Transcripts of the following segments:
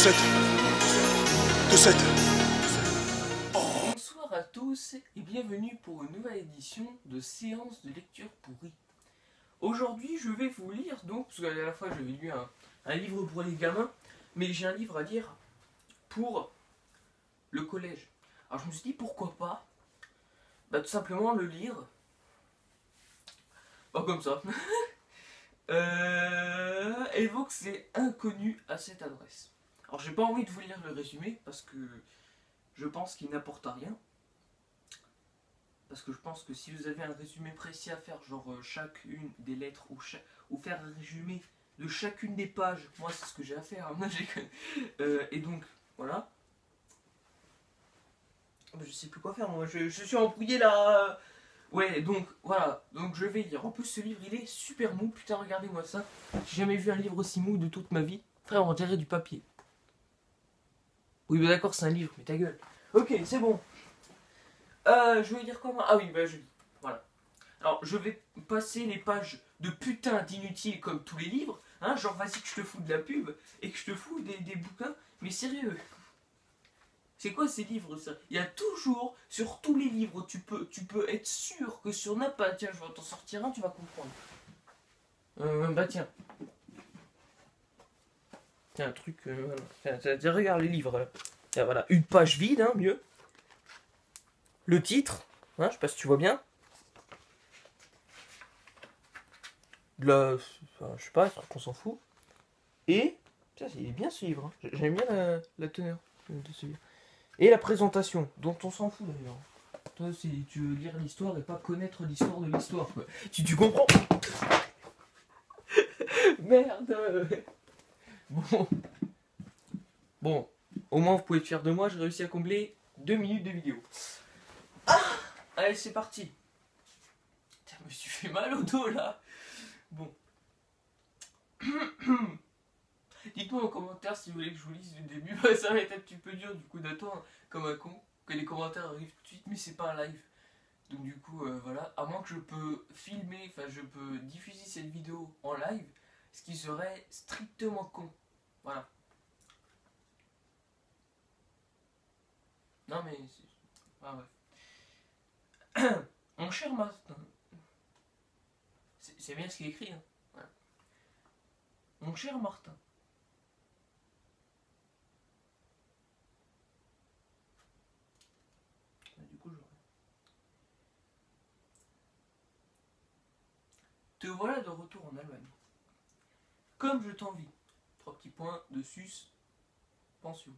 7. De 7. Bonsoir à tous et bienvenue pour une nouvelle édition de séance de lecture pourrie. Aujourd'hui je vais vous lire donc, parce que la dernière fois j'avais lu un livre pour les gamins, mais j'ai un livre à lire pour le collège. Alors je me suis dit pourquoi pas, tout simplement le lire, comme ça. Et donc c'est inconnu à cette adresse. Alors j'ai pas envie de vous lire le résumé parce que je pense qu'il n'apporte à rien. Parce que je pense que si vous avez un résumé précis à faire, genre chacune des lettres ou faire un résumé de chacune des pages, moi c'est ce que j'ai à faire. Moi, et donc voilà. Je sais plus quoi faire, moi je suis embrouillé là. Ouais, donc voilà, donc je vais lire. En plus ce livre il est super mou, putain regardez-moi ça. J'ai jamais vu un livre aussi mou de toute ma vie. Frère, on dirait du papier. Oui bah d'accord c'est un livre, mais ta gueule. Ok, c'est bon. Je vais dire comment. Ah oui, je lis. Voilà. Alors je vais passer les pages de putain d'inutiles comme tous les livres. Hein, genre vas-y que je te fous de la pub et que je te fous des bouquins. Mais sérieux. C'est quoi ces livres ça? Il y a toujours, sur tous les livres, tu peux être sûr que sur n'importe... Tiens, je vais t'en sortir un, tu vas comprendre. Tiens. Tiens, un truc... voilà. Tiens, regarde les livres. Là. Tiens, voilà, une page vide, hein, mieux. Le titre, hein, je sais pas si tu vois bien. Je sais pas, on s'en fout. Et... Tiens, il est bien ce livre. Hein. J'aime bien la teneur de ce livre. Et la présentation, dont on s'en fout d'ailleurs. Toi, si tu veux lire l'histoire et pas connaître l'histoire de l'histoire, quoi. Tu comprends? Merde. Bon, au moins vous pouvez être fiers de moi, j'ai réussi à combler 2 minutes de vidéo. Allez, c'est parti. Putain, je me suis fait mal au dos là. Bon. Dites-moi en commentaire si vous voulez que je vous lise du début. Ça va être un petit peu dur du coup d'attendre comme un con que les commentaires arrivent tout de suite, mais c'est pas un live. Donc du coup voilà, à moins que je peux filmer, je peux diffuser cette vidéo en live, ce qui serait strictement con. Voilà. Non mais... Ah ouais. Mon cher Martin. C'est bien ce qui est écrit. Hein. Voilà. Mon cher Martin. Du coup, te voilà de retour en Allemagne. Comme je t'envie. 3 petits points de suspension.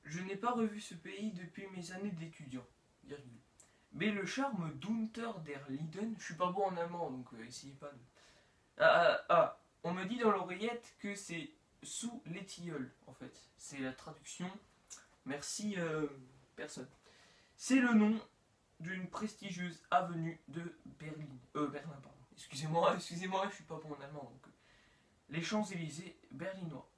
Je n'ai pas revu ce pays depuis mes années d'étudiant. Mais le charme d'Unter der Linden, je suis pas bon en allemand donc essayez pas de... on me dit dans l'oreillette que c'est sous les tilleuls en fait. C'est la traduction. Merci personne. C'est le nom d'une prestigieuse avenue de Berlin, pardon. Excusez-moi, je suis pas bon en allemand donc. Les Champs-Élysées berlinois.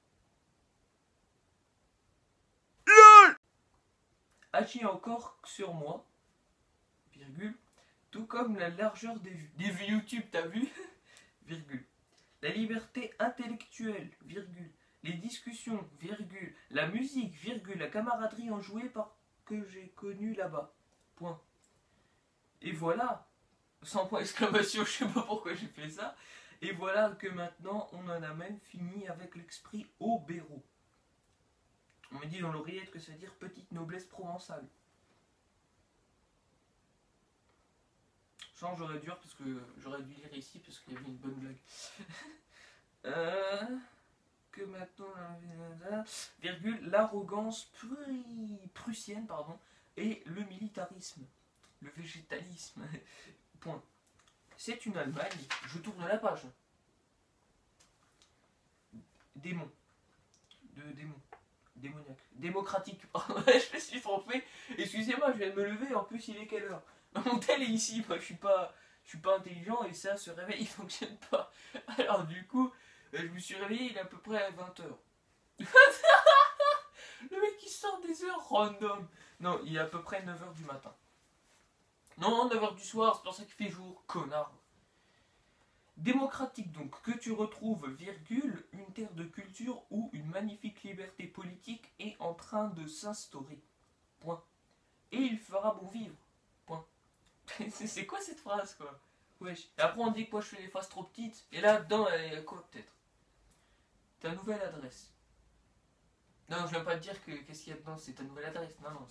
Agis encore sur moi, virgule, tout comme la largeur des vues. Des vues YouTube, t'as vu? Virgule. La liberté intellectuelle, virgule. Les discussions, virgule. La musique, virgule. La camaraderie enjouée par que j'ai connu là-bas. Point. Et voilà. Sans point d'exclamation, je sais pas pourquoi j'ai fait ça. Et voilà que maintenant, on en a même fini avec l'esprit obéro. On me dit dans l'oreillette que ça veut dire petite noblesse provençale. Genre j'aurais dû parce que j'aurais dû lire ici parce qu'il y avait une bonne blague. Que maintenant virgule l'arrogance prussienne et le militarisme, le végétalisme. Point. C'est une Allemagne. Je tourne la page. Démon. De démon. Démoniaque. Démocratique. Je me suis trompé. Excusez-moi, je viens de me lever. En plus, il est quelle heure? Mon tel est ici. Moi, je suis pas intelligent et ça, ce réveil, il fonctionne pas. Alors, du coup, je me suis réveillé. Il est à peu près à 20h. Le mec, il sort des heures random. Non, il est à peu près 9h du matin. Non, 9h du soir. C'est pour ça qu'il fait jour. Connard. Démocratique donc, que tu retrouves, virgule, une terre de culture où une magnifique liberté politique est en train de s'instaurer. Point. Et il fera bon vivre. Point. C'est quoi cette phrase, quoi? Wesh. Et après on dit que moi je fais des phrases trop petites. Et là-dedans, il y a quoi peut-être? Ta nouvelle adresse. Non, je viens pas te dire que qu'est-ce qu'il y a dedans, c'est ta nouvelle adresse. Non, non,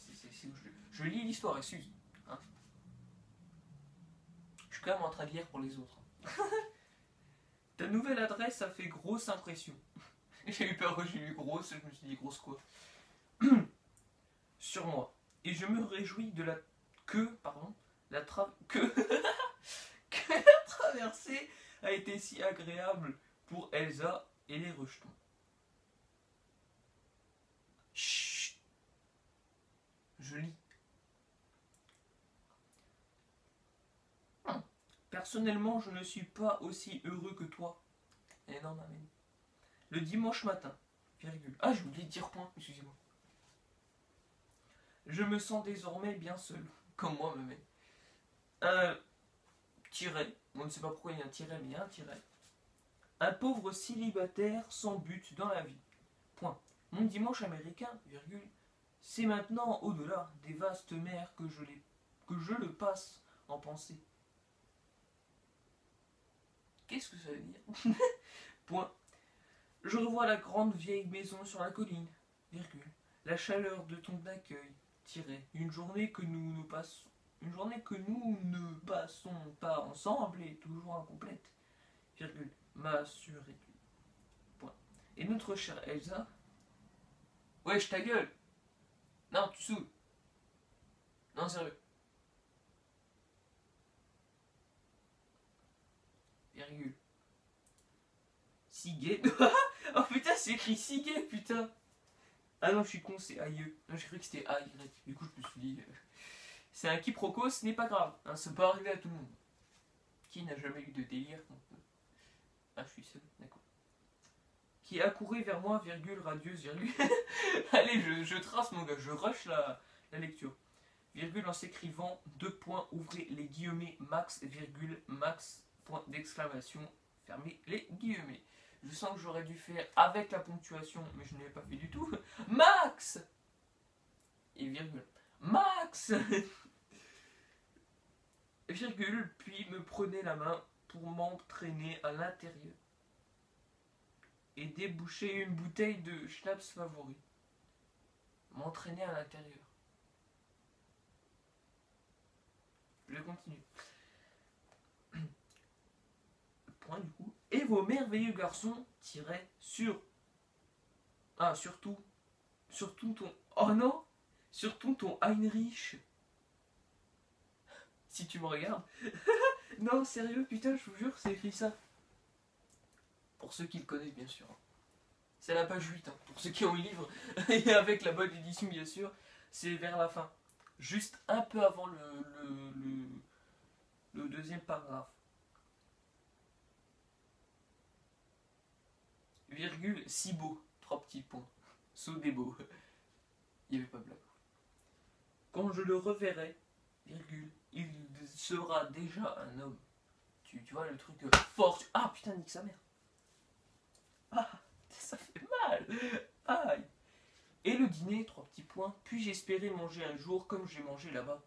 je lis l'histoire, excuse. Hein, je suis quand même en train de lire pour les autres. Ta nouvelle adresse a fait grosse impression. J'ai eu peur que j'ai eu grosse, je me suis dit grosse quoi. Sur moi. Et je me réjouis de la que la traversée a été si agréable pour Elsa et les rejetons. Chut. Je lis. Personnellement, je ne suis pas aussi heureux que toi. Eh non, ma mère. Le dimanche matin, virgule. Ah, j'ai oublié de dire point, excusez-moi. Je me sens désormais bien seul, comme moi, ma mère. Un tiret, on ne sait pas pourquoi il y a un tiret, mais il y a un tiret. Un pauvre célibataire sans but dans la vie. Point. Mon dimanche américain, virgule, c'est maintenant au-delà des vastes mers que je le passe en pensée. Qu'est-ce que ça veut dire? Point. Je revois la grande vieille maison sur la colline, virgule. La chaleur de ton accueil, tiré. Une journée que nous ne passons pas ensemble est toujours incomplète, virgule. Ma surrécule. Point. Et notre chère Elsa. Wesh, ta gueule! Non, tu saoules. Non, sérieux. Virgule. Si gay. Oh putain, c'est écrit si gay, putain. Ah non, je suis con, c'est aïeux. Non, j'ai cru que c'était aïe. Du coup, je me suis dit. C'est un quiproquo, ce n'est pas grave. Hein, ça peut arriver à tout le monde. Qui n'a jamais eu de délire? Ah, je suis seul, d'accord. Qui accourait vers moi, virgule, radieuse, virgule. Allez, je trace, mon gars, je rush la lecture. Virgule en s'écrivant, deux points, ouvrez les guillemets, max, virgule, max, point d'exclamation, fermez les guillemets. Je sens que j'aurais dû faire avec la ponctuation, mais je ne l'ai pas fait du tout. Max! Et virgule. Max! Virgule, puis me prenait la main pour m'entraîner à l'intérieur. Et déboucher une bouteille de schnapps favori. M'entraîner à l'intérieur. Je continue. Point du coup. Et vos merveilleux garçons tiraient sur. Ah, surtout ton. Oh non! Surtout ton Heinrich. Si tu me regardes. Non, sérieux, putain, je vous jure, c'est écrit ça. Pour ceux qui le connaissent, bien sûr. C'est la page 8, hein, pour ceux qui ont le livre. Et avec la bonne édition, bien sûr. C'est vers la fin. Juste un peu avant le deuxième paragraphe. Virgule, si beau. 3 petits points. Saut des beaux. Il n'y avait pas de blague. Quand je le reverrai, virgule, il sera déjà un homme. Tu vois le truc fort. Ah putain, nique sa mère. Ah, ça fait mal. Aïe. Et le dîner, 3 petits points. Puis j'espérais manger un jour comme j'ai mangé là-bas.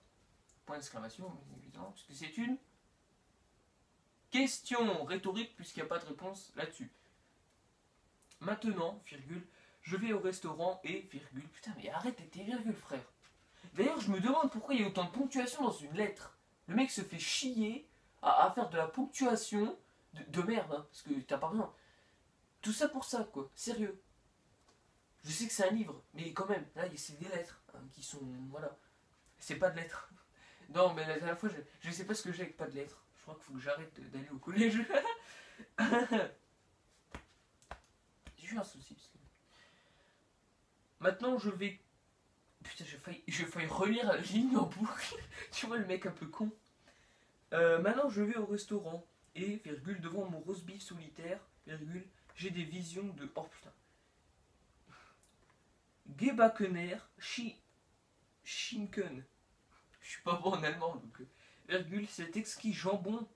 Point d'exclamation, évidemment, parce que c'est une question rhétorique puisqu'il n'y a pas de réponse là-dessus. Maintenant, virgule, je vais au restaurant et virgule. Putain, mais arrête tes virgules, frère. D'ailleurs, je me demande pourquoi il y a autant de ponctuation dans une lettre. Le mec se fait chier à faire de la ponctuation de merde, hein, parce que t'as pas besoin. Tout ça pour ça, quoi. Sérieux. Je sais que c'est un livre, mais quand même, là, c'est des lettres hein, qui sont. Voilà. C'est pas de lettres. Non, mais la dernière fois, je sais pas ce que j'ai avec pas de lettres. Je crois qu'il faut que j'arrête d'aller au collège. J'ai eu un souci. Parce que... Maintenant, je vais. Putain, j'ai failli relire la ligne en boucle. Tu vois le mec un peu con. Maintenant, je vais au restaurant et, virgule, devant mon roast beef solitaire, virgule, j'ai des visions de. Oh putain. Gebakener, Schinken. Je suis pas bon en allemand, donc. Virgule, cet exquis jambon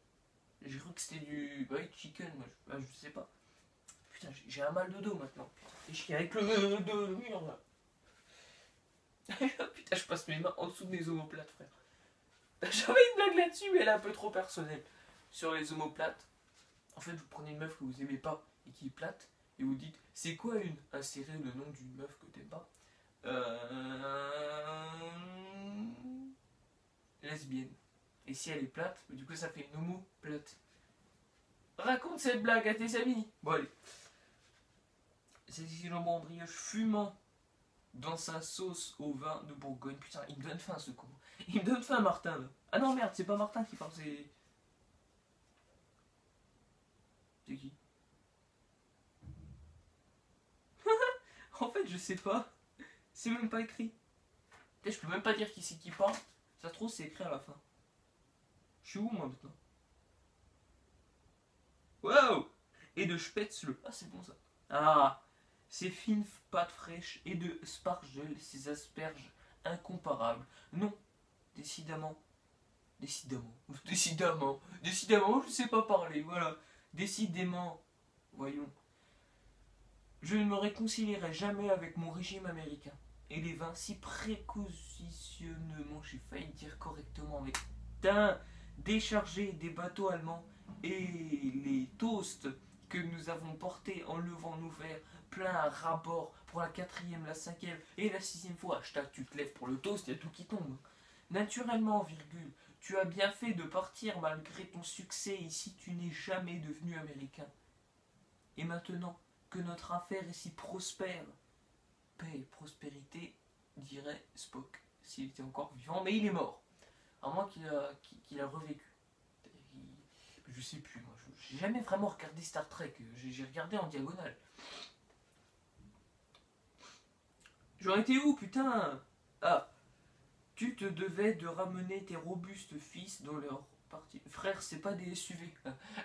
J'ai cru que c'était du white chicken, moi. Je sais pas. Putain, j'ai un mal de dos maintenant. Et je suis avec le mur là. Putain, je passe mes mains en dessous de mes omoplates, frère. J'avais une blague là-dessus, mais elle est un peu trop personnelle. Sur les omoplates. En fait, vous prenez une meuf que vous aimez pas et qui est plate, et vous dites, c'est quoi une? Insérez le nom d'une meuf que t'aimes pas. Lesbienne. Et si elle est plate, du coup ça fait une homo plate. Raconte cette blague à tes amis. Bon allez. C'est ici jambon en brioche fumant dans sa sauce au vin de Bourgogne. Putain, il me donne faim ce con. Il me donne faim Martin là. Ah non merde, c'est pas Martin qui parle, c'est... C'est qui? En fait je sais pas. C'est même pas écrit. Je peux même pas dire qui c'est qui parle. Ça se trouve c'est écrit à la fin. Je suis où moi maintenant? Waouh! Et de spätzle. Ah c'est bon ça. Ah, ces fines pâtes fraîches et de spargel, ces asperges incomparables. Non, décidément. Décidément, je sais pas parler, voilà. Décidément, voyons. Je ne me réconcilierai jamais avec mon régime américain. Et les vins si précautionneusement, j'ai failli dire correctement, mais putain, déchargés des bateaux allemands et les toasts que nous avons portés en levant nos verres plein à ras-bord pour la 4e, la 5e et la 6e fois. Hashtag, tu te lèves pour le toast, il y a tout qui tombe. Naturellement, virgule, tu as bien fait de partir malgré ton succès ici, tu n'es jamais devenu américain. Et maintenant que notre affaire est si prospère, paix et prospérité, dirait Spock, s'il était encore vivant, mais il est mort. À moins qu'il a revécu. Je sais plus, moi. J'ai jamais vraiment regardé Star Trek. J'ai regardé en diagonale. J'aurais été où, putain? Ah, tu te devais de ramener tes robustes fils dans leur partie. Frère, c'est pas des SUV.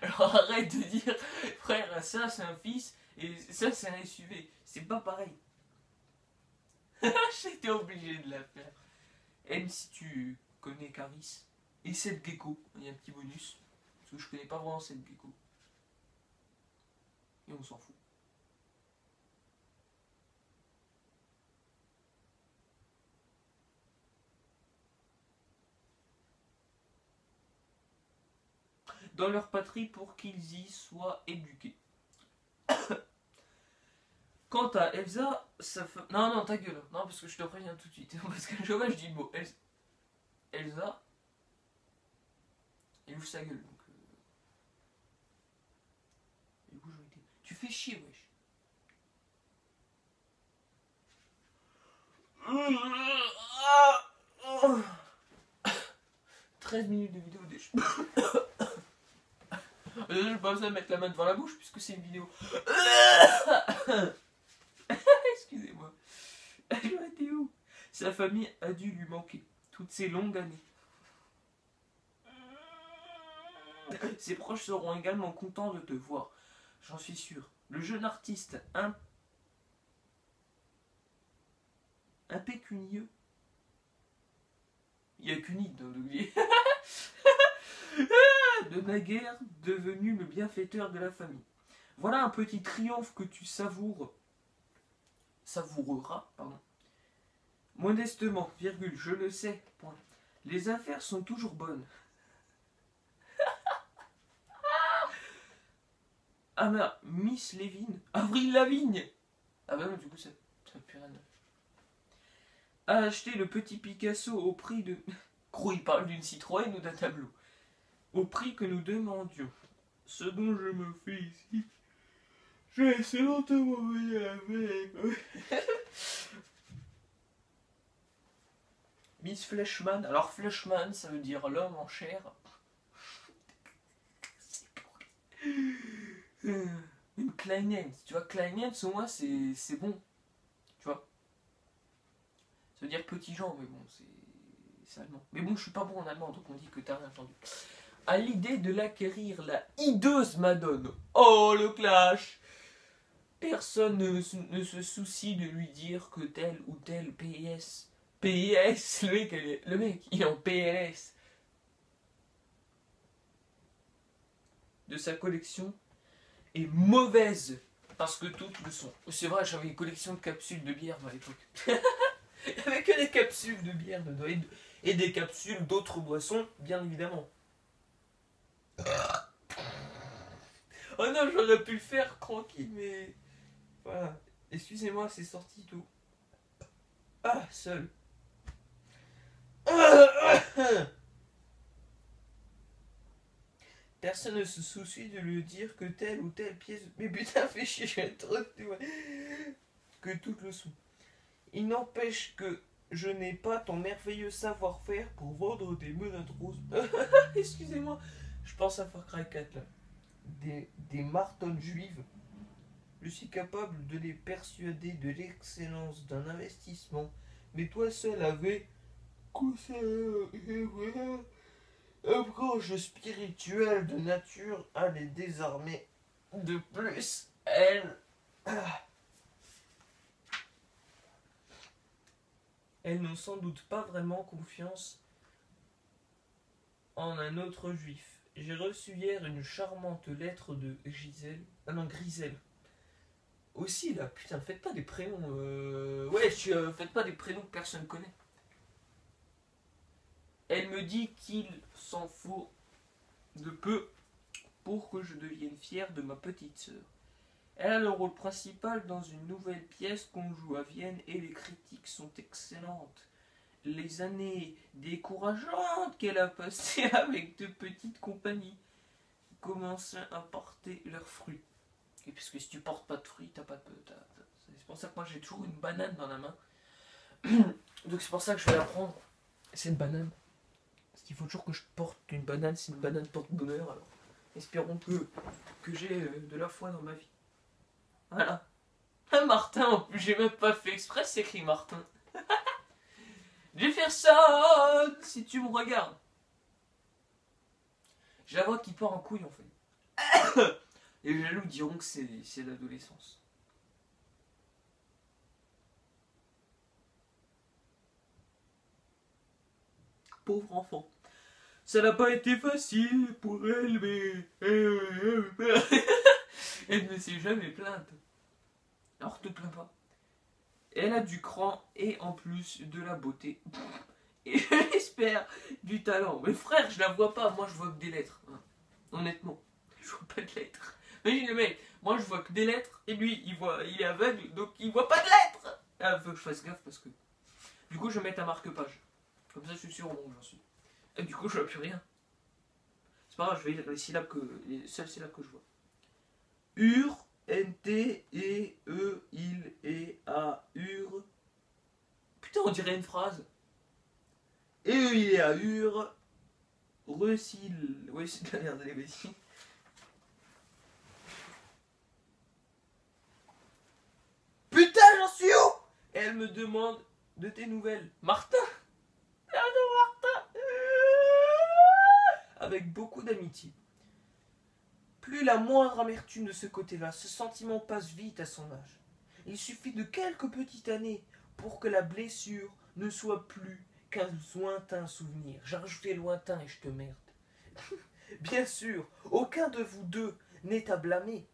Alors arrête de dire, frère, ça c'est un fils et ça c'est un SUV. C'est pas pareil. J'étais obligé de la faire. Même si tu connais Caris et cette gecko, il y a un petit bonus. Parce que je connais pas vraiment cette gecko. Et on s'en fout. Dans leur patrie pour qu'ils y soient éduqués. Quant à Elsa, ça fait... Non, ta gueule. Non, parce que je te préviens tout de suite. Parce que je vois, je dis le mot. Elsa, elle ouvre sa gueule. Donc, du coup, j'aurais été... Tu fais chier, wesh. 13 minutes de vidéo déjà. Je vais pas besoin de mettre la main devant la bouche puisque c'est une vidéo. Excusez-moi. J'aurais été où? Sa famille a dû lui manquer toutes ces longues années. Ses proches seront également contents de te voir, j'en suis sûr. Le jeune artiste impécunieux. Il n'y a qu'une idée dans l'oublier. De naguère devenu le bienfaiteur de la famille. Voilà un petit triomphe que tu savoureras, pardon. Modestement, virgule, je le sais, point. Les affaires sont toujours bonnes. Ah mais Miss Lévin, Avril Lavigne. Ah bah non, du coup ça plus rien. A acheté le petit Picasso au prix de... Gros, il parle d'une Citroën ou d'un tableau. Au prix que nous demandions. Ce dont je me fais ici, je vais assez longtemps m'envoyer avec. Miss Fleshman. Alors Fleshman, ça veut dire l'homme en chair. Une Kleinens. Tu vois, Kleinens, au moins, c'est bon. Tu vois. Ça veut dire petit Jean, mais bon, c'est allemand. Mais bon, je suis pas bon en allemand, donc on dit que t'as rien entendu. À l'idée de l'acquérir, la hideuse Madone. Oh, le clash! Personne ne se soucie de lui dire que tel ou tel PS. PS, le mec, il est en PLS. de sa collection est mauvaise parce que toutes le sont. C'est vrai, j'avais une collection de capsules de bière à l'époque. Il n'y avait que des capsules de bière dedans et des capsules d'autres boissons, bien évidemment. Oh non, j'aurais pu le faire tranquille, mais voilà. Excusez-moi, c'est sorti tout. Ah, seul. Personne ne se soucie de lui dire que telle ou telle pièce. Mais putain, fais chier, j'ai trop de ouais. Que toutes le sont. Il n'empêche que je n'ai pas ton merveilleux savoir-faire pour vendre des menottes roses. Excusez-moi, je pense à Far Cry 4 là. Des martonnes juives. Je suis capable de les persuader de l'excellence d'un investissement. Mais toi seul avais un branche spirituelle de nature à les désarmer. De plus, elles n'ont sans doute pas vraiment confiance en un autre juif. J'ai reçu hier une charmante lettre de Gisèle. Ah non, Griselle. Aussi là, putain, faites pas des prénoms. Faites pas des prénoms que personne connaît. Elle me dit qu'il s'en faut de peu pour que je devienne fier de ma petite sœur. Elle a le rôle principal dans une nouvelle pièce qu'on joue à Vienne et les critiques sont excellentes. Les années décourageantes qu'elle a passées avec de petites compagnies commençaient à porter leurs fruits. Et puisque si tu portes pas de fruits, t'as pas de... C'est pour ça que moi j'ai toujours une banane dans la main. Donc c'est pour ça que je vais la prendre. C'est une banane. Parce qu'il faut toujours que je porte une banane, si une banane porte bonheur, alors espérons que j'ai de la foi dans ma vie. Voilà. Ah, Martin, en plus, j'ai même pas fait exprès, c'est écrit Martin. Je vais faire ça si tu me regardes. J'ai la voix qui part en couille en fait. Les jaloux diront que c'est l'adolescence. Pauvre enfant. Ça n'a pas été facile pour elle, mais... Elle ne s'est jamais plainte. Alors te plains pas. Elle a du cran et en plus de la beauté. Et j'espère du talent. Mais frère, je la vois pas, moi je vois que des lettres. Hein. Honnêtement, je vois pas de lettres. Imagine le mec, moi je vois que des lettres et lui il est aveugle donc il voit pas de lettres. Ah, faut que je fasse gaffe parce que. Du coup, je vais mettre un marque-page. Comme ça, je suis sûr au moment où j'en suis. Et du coup, je vois plus rien. C'est pas grave, je vais lire les seules syllabes que je vois. Ur, N-T, E, E, il, E, A, Ur. Putain, on dirait une phrase. E, il, E, A, Ur. Recil. Ouais, c'est de la merde, allez, vas-y. Putain, j'en suis où? Elle me demande de tes nouvelles. Martin. Avec beaucoup d'amitié. Plus la moindre amertume de ce côté-là, ce sentiment passe vite à son âge. Il suffit de quelques petites années pour que la blessure ne soit plus qu'un lointain souvenir. J'ai rajouté lointain et je te merde. Bien sûr, aucun de vous deux n'est à blâmer.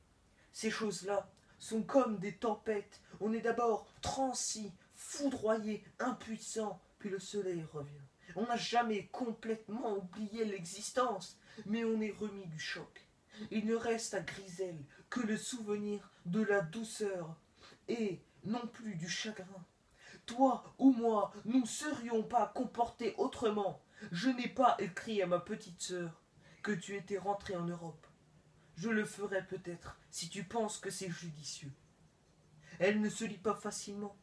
Ces choses-là sont comme des tempêtes. On est d'abord transi, foudroyé, impuissant, puis le soleil revient. On n'a jamais complètement oublié l'existence, mais on est remis du choc. Il ne reste à Griselle que le souvenir de la douceur et non plus du chagrin. Toi ou moi, nous ne serions pas comportés autrement. Je n'ai pas écrit à ma petite sœur que tu étais rentrée en Europe. Je le ferai peut-être si tu penses que c'est judicieux. Elle ne se lie pas facilement.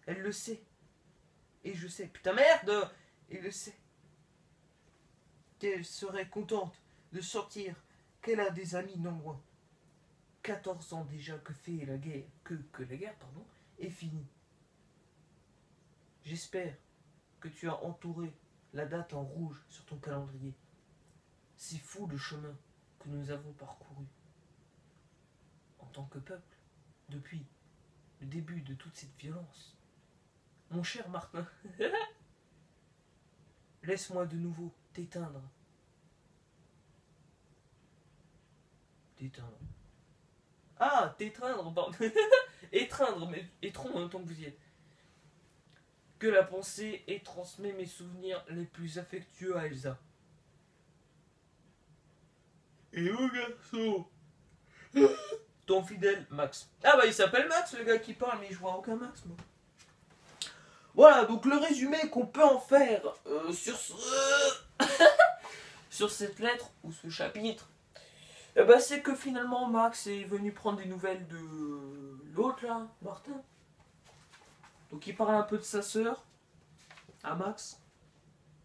Elle le sait. Et je sais. Putain merde! Elle le sait. Qu'elle serait contente de sortir, qu'elle a des amis non loin. 14 ans déjà que fait la guerre, que la guerre, pardon, est finie. J'espère que tu as entouré la date en rouge sur ton calendrier. C'est fou le chemin que nous avons parcouru en tant que peuple depuis le début de toute cette violence. Mon cher Martin, laisse-moi de nouveau t'éteindre. D'éteindre. Ah, d'étreindre, pardon. Étreindre, mais étreindre en même temps que vous y êtes. Que la pensée et transmet mes souvenirs les plus affectueux à Elsa. Et au garçon. Ton fidèle Max. Ah bah il s'appelle Max le gars qui parle, mais je vois aucun Max moi. Voilà, donc le résumé qu'on peut en faire sur cette lettre ou ce chapitre, bah, c'est que finalement Max est venu prendre des nouvelles de l'autre là, Martin. Donc il parle un peu de sa sœur, à Max.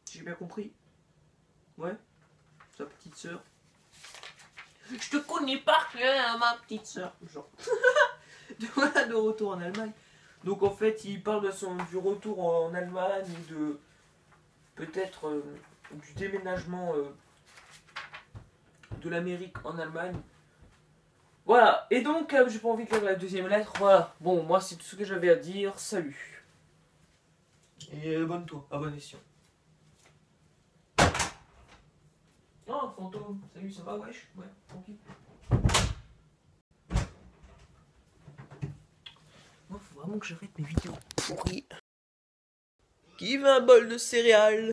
J'ai bien compris. Ouais, sa petite sœur. Je te connais par cœur, ma petite sœur. Genre. de retour en Allemagne. Donc en fait, il parle du retour en Allemagne, de peut-être du déménagement de l'Amérique en Allemagne. Voilà, et donc j'ai pas envie de lire la deuxième lettre. Voilà, bon, moi c'est tout ce que j'avais à dire. Salut. Et abonne-toi, abonne-toi. Oh, fantôme, salut, ça va, wesh? Ouais, tranquille. Moi, faut vraiment que j'arrête mes vidéos pourries. Qui veut un bol de céréales?